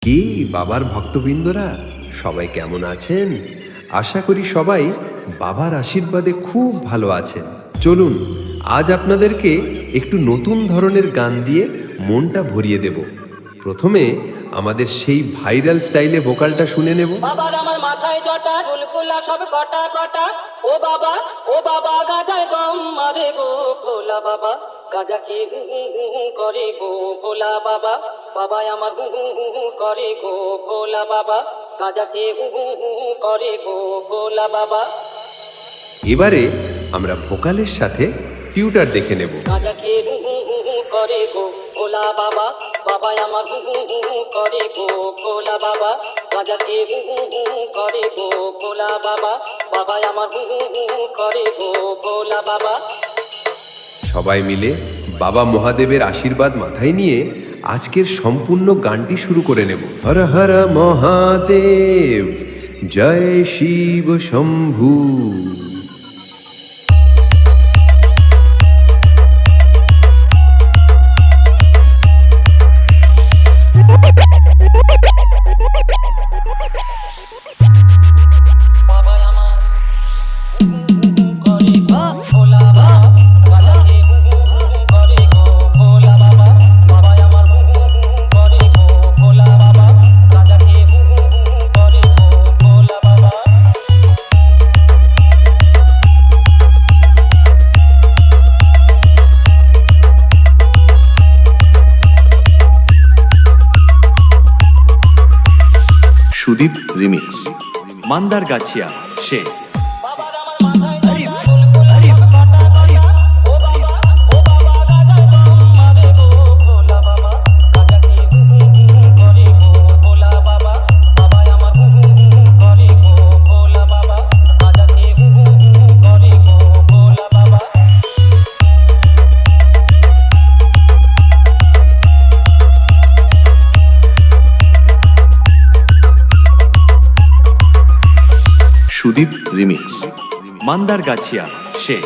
কি বাবার ভক্তবৃন্দরা, সবাই কেমন আছেন? আশা করি সবাই বাবার আশীর্বাদে খুব ভালো আছেন। চলুন আজ আপনাদেরকে একটু নতুন ধরনের গান দিয়ে মনটা ভরিয়ে দেব। প্রথমে আমাদের সেই ভাইরাল স্টাইলে ভোকালটা শুনে নেব। বাবার আমার মাথায় জটা ফুলফুলা সব কটা কটা, ও বাবা গাজায় গম মারে গো ভোলা বাবা, গাজা কি করে গো ভোলা বাবা, বাবাই আমার করে গো ভোলা বাবা, গাজা কি করে গো ভোলা বাবা। এবারে আমরা ভোকালের সাথে টিউটার দেখে নেব। গাজা কি করে গো ভোলা বাবা, বাবাই আমার করে গো ভোলা বাবা, গাজা কি করে গো ভোলা বাবা, বাবাই আমার করে গো ভোলা বাবা। সবাই মিলে বাবা মহাদেবের আশীর্বাদ মাথায় নিয়ে আজকের সম্পূর্ণ গানটি শুরু করে নেব। হর হর মহাদেব, জয় শিব শম্ভু। বাবাই আমার করে গো ভোলা বাবা, গাজা কি করে গো ভোলা বাবা, বাবাই আমার করে গো ভোলা বাবা, গাজা কি করে গো ভোলা বাবা। সুদীপ রিমিক্স মান্দার গাছিয়া সে বাবার আমার মাথায় জটা ফুলফুলা সব কটা কটা, ও বাবা গাজায় গম মারে গো ভোলা বাবা, গাজা কি করে গো ভোলা বাবা, বাবাই আমার করে গো ভোলা বাবা, গাজা কি করে গো ভোলা বাবা। সুদীপ রিমিক্স মান্দার গাছিয়া সে